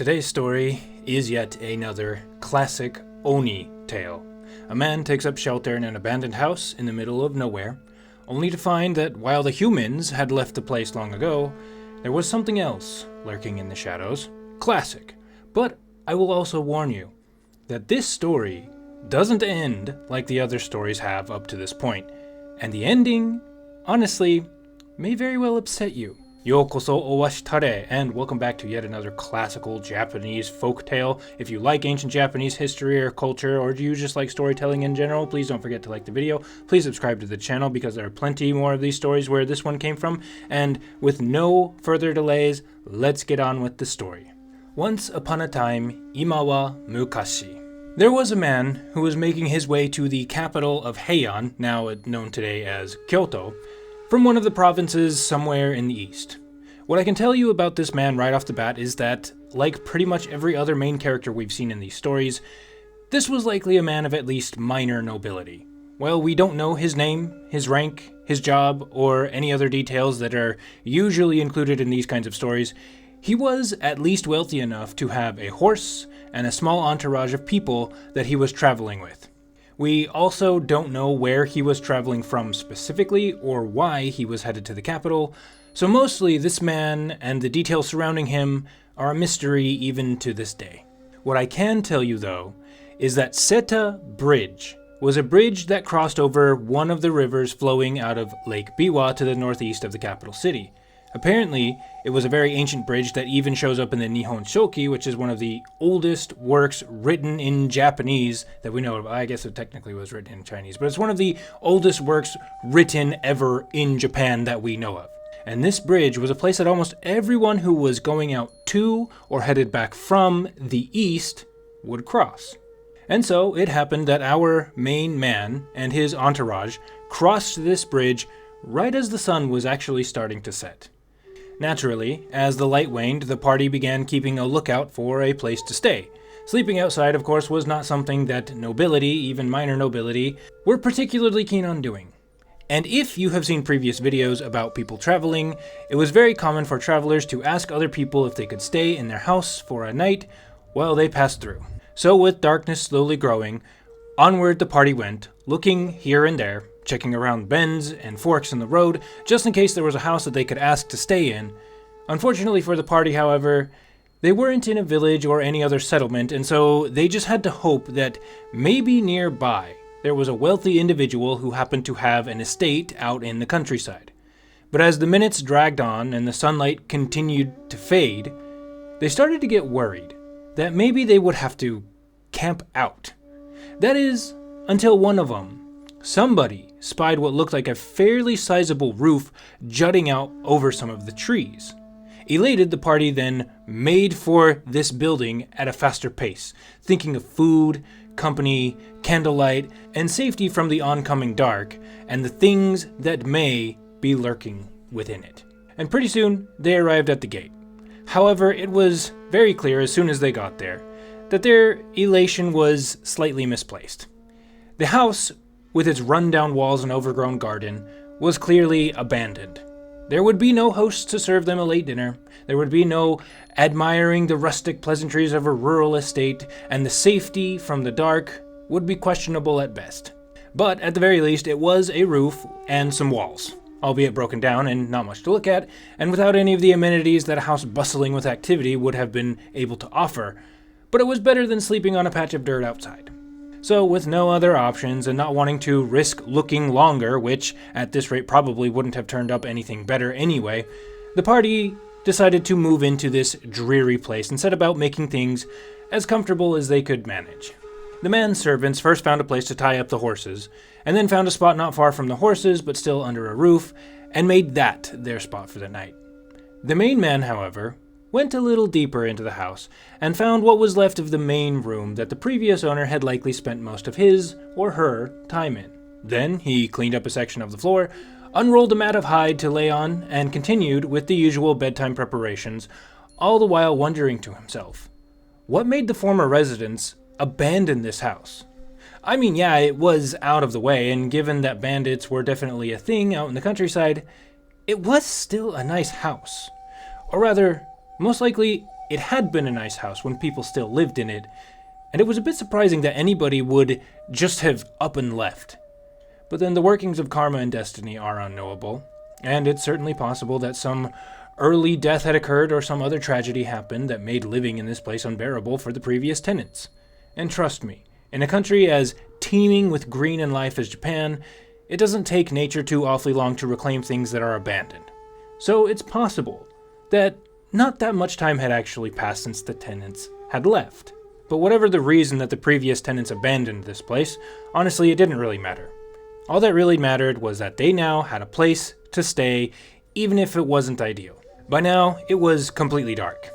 Today's story is yet another classic Oni tale. A man takes up shelter in an abandoned house in the middle of nowhere, only to find that while the humans had left the place long ago, there was something else lurking in the shadows. Classic. But I will also warn you that this story doesn't end like the other stories have up to this point, and the ending, honestly, may very well upset you. Yokoso owashitare, and welcome back to yet another classical Japanese folk tale. If you like ancient Japanese history or culture, or do you just like storytelling in general, please don't forget to like the video. Please subscribe to the channel because there are plenty more of these stories where this one came from. And with no further delays, let's get on with the story. Once upon a time, imawa mukashi. There was a man who was making his way to the capital of Heian, now known today as Kyoto, from one of the provinces somewhere in the east. What I can tell you about this man right off the bat is that, like pretty much every other main character we've seen in these stories, this was likely a man of at least minor nobility. Well, we don't know his name, his rank, his job, or any other details that are usually included in these kinds of stories. He was at least wealthy enough to have a horse and a small entourage of people that he was traveling with. We also don't know where he was traveling from specifically or why he was headed to the capital, so mostly this man and the details surrounding him are a mystery even to this day. What I can tell you though is that Seta Bridge was a bridge that crossed over one of the rivers flowing out of Lake Biwa to the northeast of the capital city. Apparently, it was a very ancient bridge that even shows up in the Nihon Shoki, which is one of the oldest works written in Japanese that we know of. I guess it technically was written in Chinese, but it's one of the oldest works written ever in Japan that we know of. And this bridge was a place that almost everyone who was going out to or headed back from the east would cross. And so it happened that our main man and his entourage crossed this bridge right as the sun was actually starting to set. Naturally, as the light waned, the party began keeping a lookout for a place to stay. Sleeping outside, of course, was not something that nobility, even minor nobility, were particularly keen on doing. And if you have seen previous videos about people traveling, it was very common for travelers to ask other people if they could stay in their house for a night while they passed through. So with darkness slowly growing, onward the party went, looking here and there, checking around bends and forks in the road, just in case there was a house that they could ask to stay in. Unfortunately for the party, however, they weren't in a village or any other settlement, and so they just had to hope that maybe nearby there was a wealthy individual who happened to have an estate out in the countryside. But as the minutes dragged on and the sunlight continued to fade, they started to get worried that maybe they would have to camp out. That is, until one of them, somebody, spied what looked like a fairly sizable roof jutting out over some of the trees. Elated, the party then made for this building at a faster pace, thinking of food, company, candlelight, and safety from the oncoming dark, and the things that may be lurking within it. And pretty soon, they arrived at the gate. However, it was very clear as soon as they got there that their elation was slightly misplaced. The house, with its run-down walls and overgrown garden, was clearly abandoned. There would be no hosts to serve them a late dinner, there would be no admiring the rustic pleasantries of a rural estate, and the safety from the dark would be questionable at best. But at the very least, it was a roof and some walls, albeit broken down and not much to look at, and without any of the amenities that a house bustling with activity would have been able to offer. But it was better than sleeping on a patch of dirt outside. So with no other options and not wanting to risk looking longer, which at this rate probably wouldn't have turned up anything better anyway, the party decided to move into this dreary place and set about making things as comfortable as they could manage. The man's servants first found a place to tie up the horses, and then found a spot not far from the horses but still under a roof, and made that their spot for the night. The main man, however, went a little deeper into the house, and found what was left of the main room that the previous owner had likely spent most of his, or her, time in. Then he cleaned up a section of the floor, unrolled a mat of hide to lay on, and continued with the usual bedtime preparations, all the while wondering to himself, what made the former residents abandon this house? I mean, yeah, it was out of the way, and given that bandits were definitely a thing out in the countryside, it was still a nice house. Or rather, most likely, it had been a nice house when people still lived in it, and it was a bit surprising that anybody would just have up and left. But then the workings of karma and destiny are unknowable, and it's certainly possible that some early death had occurred or some other tragedy happened that made living in this place unbearable for the previous tenants. And trust me, in a country as teeming with green and life as Japan, it doesn't take nature too awfully long to reclaim things that are abandoned. So it's possible that not that much time had actually passed since the tenants had left. But whatever the reason that the previous tenants abandoned this place, honestly, it didn't really matter. All that really mattered was that they now had a place to stay, even if it wasn't ideal. By now, it was completely dark.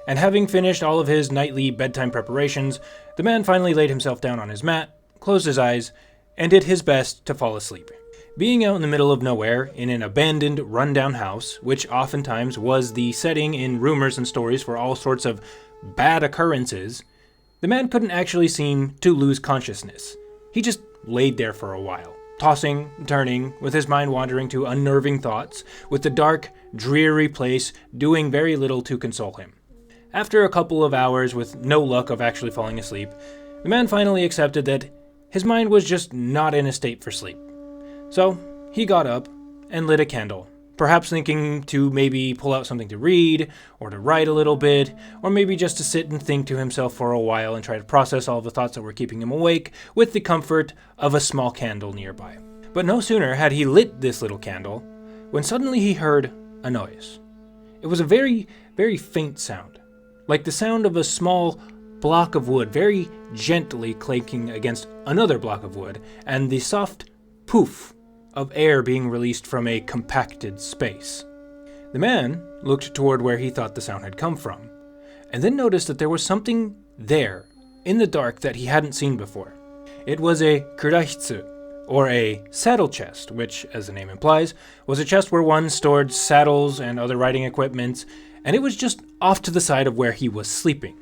And having finished all of his nightly bedtime preparations, the man finally laid himself down on his mat, closed his eyes, and did his best to fall asleep. Being out in the middle of nowhere, in an abandoned, rundown house, which oftentimes was the setting in rumors and stories for all sorts of bad occurrences, the man couldn't actually seem to lose consciousness. He just laid there for a while, tossing, turning, with his mind wandering to unnerving thoughts, with the dark, dreary place doing very little to console him. After a couple of hours with no luck of actually falling asleep, the man finally accepted that his mind was just not in a state for sleep. So, he got up and lit a candle, perhaps thinking to maybe pull out something to read, or to write a little bit, or maybe just to sit and think to himself for a while and try to process all the thoughts that were keeping him awake with the comfort of a small candle nearby. But no sooner had he lit this little candle, when suddenly he heard a noise. It was a very, very faint sound, like the sound of a small block of wood very gently clanking against another block of wood, and the soft poof of air being released from a compacted space. The man looked toward where he thought the sound had come from, and then noticed that there was something there, in the dark, that he hadn't seen before. It was a kurahitsu, or a saddle chest, which, as the name implies, was a chest where one stored saddles and other riding equipment, and it was just off to the side of where he was sleeping.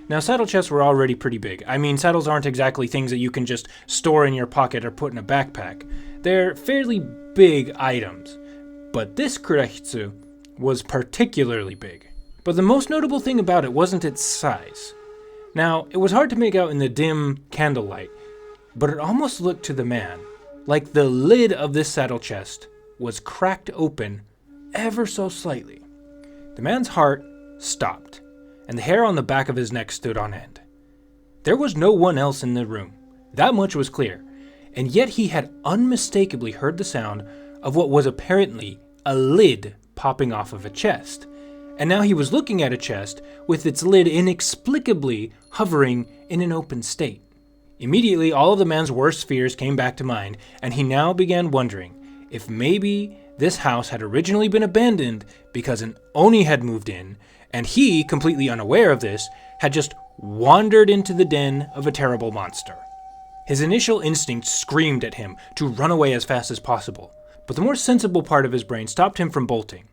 Now, saddle chests were already pretty big. I mean, saddles aren't exactly things that you can just store in your pocket or put in a backpack. They're fairly big items, but this kurahitsu was particularly big. But the most notable thing about it wasn't its size. Now, it was hard to make out in the dim candlelight, but it almost looked to the man like the lid of this saddle chest was cracked open ever so slightly. The man's heart stopped, and the hair on the back of his neck stood on end. There was no one else in the room, that much was clear, and yet he had unmistakably heard the sound of what was apparently a lid popping off of a chest, and now he was looking at a chest with its lid inexplicably hovering in an open state. Immediately, all of the man's worst fears came back to mind, and he now began wondering if maybe this house had originally been abandoned because an Oni had moved in, and he, completely unaware of this, had just wandered into the den of a terrible monster. His initial instinct screamed at him to run away as fast as possible, but the more sensible part of his brain stopped him from bolting.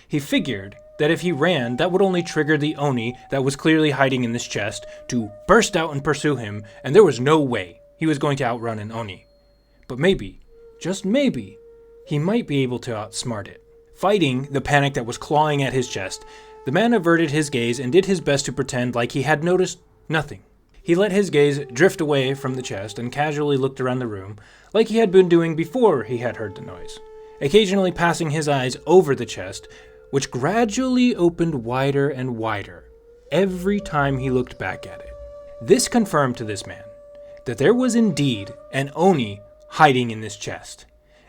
He figured that if he ran, that would only trigger the Oni that was clearly hiding in this chest to burst out and pursue him, and there was no way he was going to outrun an Oni. But maybe, just maybe, he might be able to outsmart it. Fighting the panic that was clawing at his chest, the man averted his gaze and did his best to pretend like he had noticed nothing. He let his gaze drift away from the chest and casually looked around the room like he had been doing before he had heard the noise, occasionally passing his eyes over the chest, which gradually opened wider and wider every time he looked back at it. This confirmed to this man that there was indeed an Oni hiding in this chest,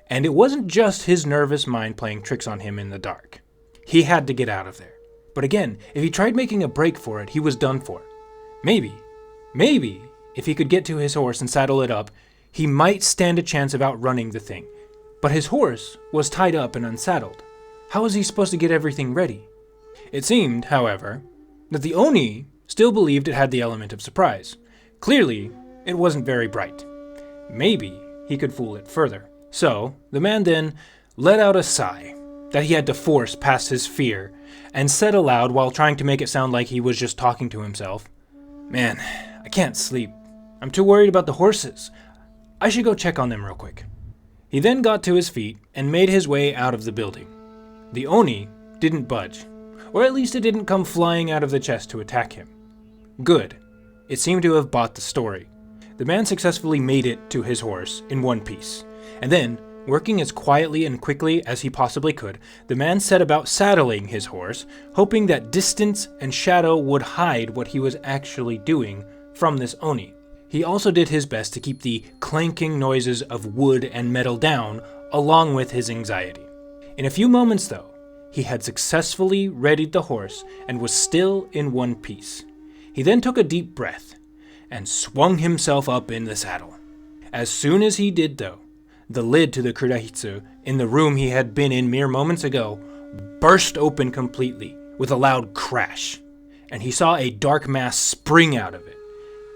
and it wasn't just his nervous mind playing tricks on him in the dark. He had to get out of there. But again, if he tried making a break for it, he was done for. Maybe, if he could get to his horse and saddle it up, he might stand a chance of outrunning the thing. But his horse was tied up and unsaddled. How was he supposed to get everything ready? It seemed, however, that the Oni still believed it had the element of surprise. Clearly, it wasn't very bright. Maybe he could fool it further. So, the man then let out a sigh that he had to force past his fear, and said aloud while trying to make it sound like he was just talking to himself, "Man, I can't sleep. I'm too worried about the horses. I should go check on them real quick." He then got to his feet and made his way out of the building. The Oni didn't budge, or at least it didn't come flying out of the chest to attack him. Good. It seemed to have bought the story. The man successfully made it to his horse in one piece, and then, working as quietly and quickly as he possibly could, the man set about saddling his horse, hoping that distance and shadow would hide what he was actually doing from this Oni. He also did his best to keep the clanking noises of wood and metal down, along with his anxiety. In a few moments, though, he had successfully readied the horse and was still in one piece. He then took a deep breath and swung himself up in the saddle. As soon as he did, though, the lid to the kurahitsu in the room he had been in mere moments ago burst open completely with a loud crash, and he saw a dark mass spring out of it.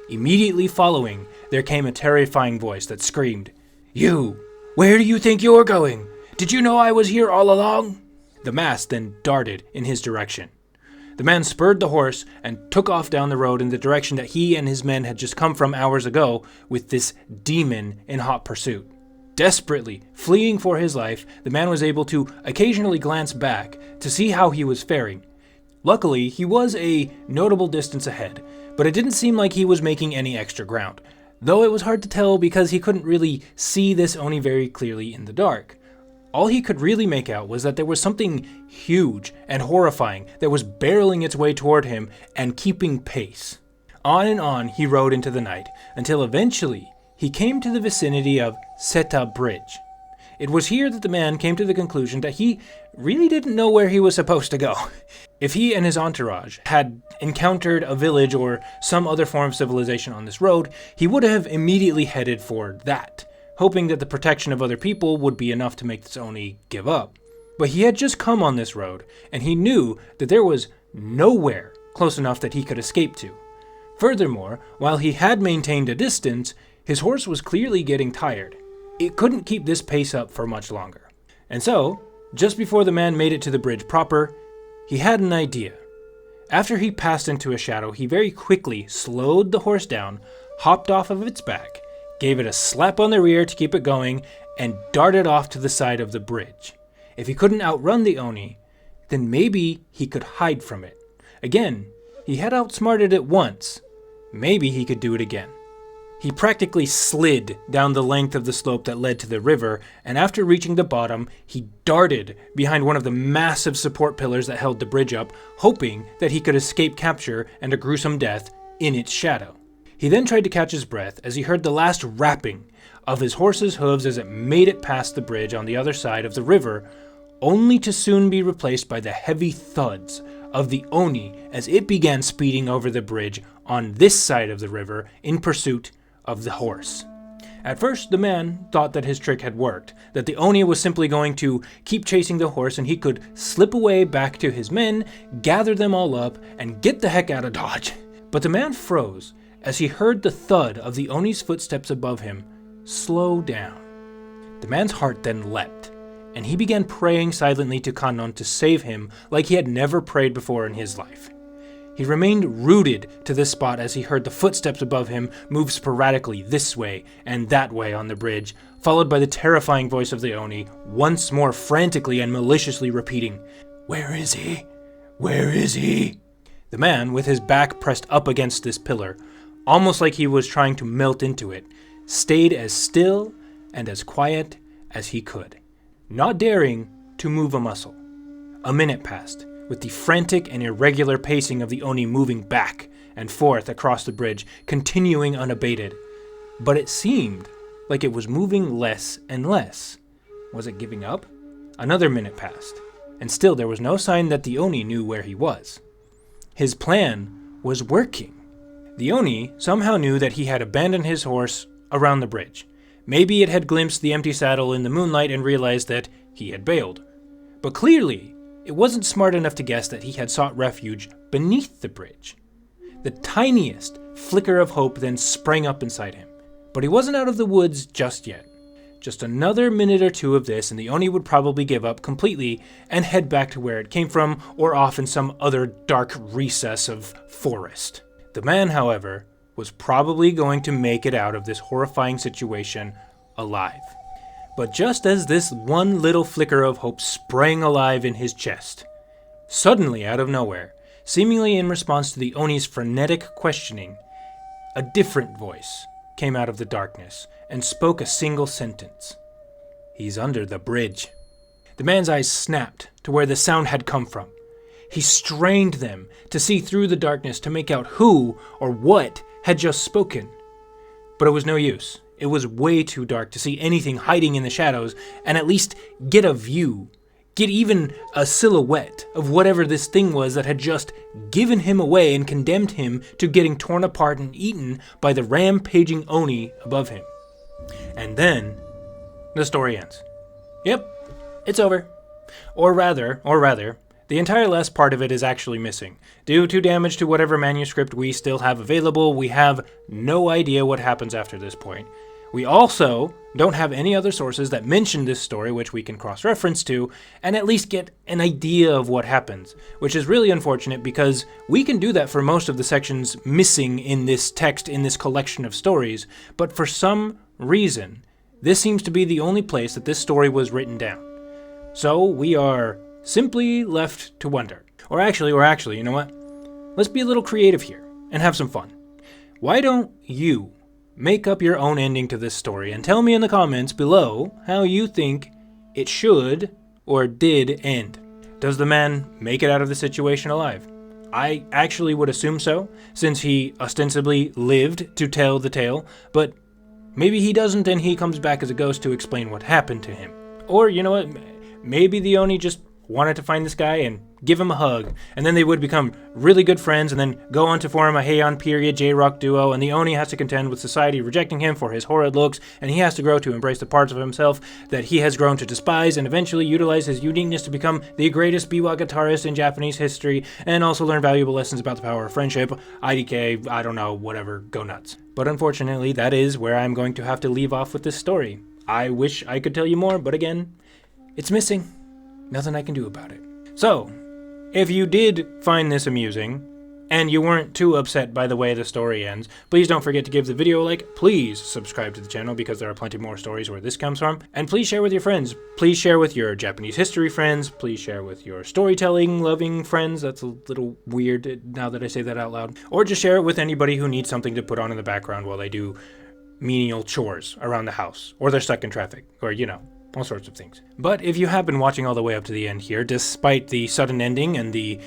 Immediately following, there came a terrifying voice that screamed, "You! Where do you think you're going? Did you know I was here all along?" The mass then darted in his direction. The man spurred the horse and took off down the road in the direction that he and his men had just come from hours ago, with this demon in hot pursuit. Desperately fleeing for his life, the man was able to occasionally glance back to see how he was faring. Luckily, he was a notable distance ahead, but it didn't seem like he was making any extra ground, though it was hard to tell because he couldn't really see this Oni very clearly in the dark. All he could really make out was that there was something huge and horrifying that was barreling its way toward him and keeping pace. On and on he rode into the night, until eventually he came to the vicinity of Seta Bridge. It was here that the man came to the conclusion that he really didn't know where he was supposed to go. If he and his entourage had encountered a village or some other form of civilization on this road, he would have immediately headed for that, hoping that the protection of other people would be enough to make this Oni give up. But he had just come on this road, and he knew that there was nowhere close enough that he could escape to. Furthermore, while he had maintained a distance, his horse was clearly getting tired. It couldn't keep this pace up for much longer. And so, just before the man made it to the bridge proper, he had an idea. After he passed into a shadow, he very quickly slowed the horse down, hopped off of its back, gave it a slap on the rear to keep it going, and darted off to the side of the bridge. If he couldn't outrun the Oni, then maybe he could hide from it. Again, he had outsmarted it once. Maybe he could do it again. He practically slid down the length of the slope that led to the river, and after reaching the bottom, he darted behind one of the massive support pillars that held the bridge up, hoping that he could escape capture and a gruesome death in its shadow. He then tried to catch his breath as he heard the last rapping of his horse's hooves as it made it past the bridge on the other side of the river, only to soon be replaced by the heavy thuds of the Oni as it began speeding over the bridge on this side of the river in pursuit of the horse. At first, the man thought that his trick had worked, that the Oni was simply going to keep chasing the horse and he could slip away back to his men, gather them all up, and get the heck out of Dodge. But the man froze as he heard the thud of the Oni's footsteps above him slow down. The man's heart then leapt, and he began praying silently to Kannon to save him like he had never prayed before in his life. He remained rooted to this spot as he heard the footsteps above him move sporadically this way and that way on the bridge, followed by the terrifying voice of the Oni, once more frantically and maliciously repeating, "Where is he? Where is he?" The man, with his back pressed up against this pillar, almost like he was trying to melt into it, stayed as still and as quiet as he could, not daring to move a muscle. A minute passed, with the frantic and irregular pacing of the Oni moving back and forth across the bridge, continuing unabated. But it seemed like it was moving less and less. Was it giving up? Another minute passed, and still there was no sign that the Oni knew where he was. His plan was working. The Oni somehow knew that he had abandoned his horse around the bridge. Maybe it had glimpsed the empty saddle in the moonlight and realized that he had bailed. But clearly, it wasn't smart enough to guess that he had sought refuge beneath the bridge. The tiniest flicker of hope then sprang up inside him. But he wasn't out of the woods just yet. Just another minute or two of this and the Oni would probably give up completely and head back to where it came from or off in some other dark recess of forest. The man, however, was probably going to make it out of this horrifying situation alive. But just as this one little flicker of hope sprang alive in his chest, Suddenly, out of nowhere, seemingly in response to the Oni's frenetic questioning, a different voice came out of the darkness and spoke a single sentence. "He's under the bridge." The man's eyes snapped to where the sound had come from. He strained them to see through the darkness to make out who or what had just spoken. But it was no use. It was way too dark to see anything hiding in the shadows and at least get a view, get even a silhouette of whatever this thing was that had just given him away and condemned him to getting torn apart and eaten by the rampaging Oni above him. And then, the story ends. Yep, it's over. Or rather, the entire last part of it is actually missing. Due to damage to whatever manuscript we still have available, we have no idea what happens after this point. We also don't have any other sources that mention this story which we can cross-reference to and at least get an idea of what happens, which is really unfortunate because we can do that for most of the sections missing in this text, in this collection of stories, but for some reason, this seems to be the only place that this story was written down. So we are simply left to wonder. Or actually, you know what? Let's be a little creative here and have some fun. Why don't you make up your own ending to this story and tell me in the comments below how you think it should or did end. Does the man make it out of the situation alive? I actually would assume so, since he ostensibly lived to tell the tale, but maybe he doesn't and he comes back as a ghost to explain what happened to him. Or, you know what, maybe the Oni just wanted to find this guy and give him a hug, and then they would become really good friends and then go on to form a Heian period J-rock duo, and the Oni has to contend with society rejecting him for his horrid looks, and he has to grow to embrace the parts of himself that he has grown to despise, and eventually utilize his uniqueness to become the greatest biwa guitarist in Japanese history, and also learn valuable lessons about the power of friendship, IDK, I don't know, whatever, go nuts. But unfortunately, that is where I'm going to have to leave off with this story. I wish I could tell you more, but again, it's missing. Nothing I can do about it. So, if you did find this amusing, and you weren't too upset by the way the story ends, please don't forget to give the video a like. Please subscribe to the channel because there are plenty more stories where this comes from. And please share with your friends. Please share with your Japanese history friends. Please share with your storytelling loving friends. That's a little weird now that I say that out loud. Or just share it with anybody who needs something to put on in the background while they do menial chores around the house. Or they're stuck in traffic. Or, you know, all sorts of things. But if you have been watching all the way up to the end here, despite the sudden ending and the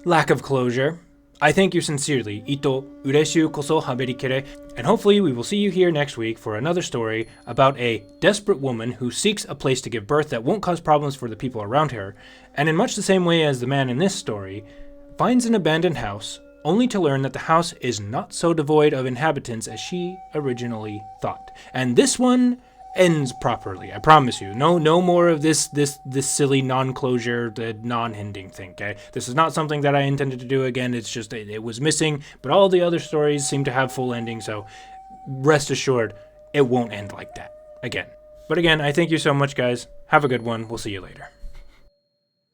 lack of closure, I thank you sincerely. Ito ureshiu koso haberikere, and hopefully we will see you here next week for another story about a desperate woman who seeks a place to give birth that won't cause problems for the people around her, and in much the same way as the man in this story, finds an abandoned house only to learn that the house is not so devoid of inhabitants as she originally thought. And this one ends properly, I promise you. No more of this silly non-closure, non-ending thing, okay? This is not something that I intended to do again. It's just, it was missing, but all the other stories seem to have full endings, so rest assured, it won't end like that again. But again, I thank you so much, guys. Have a good one. We'll see you later.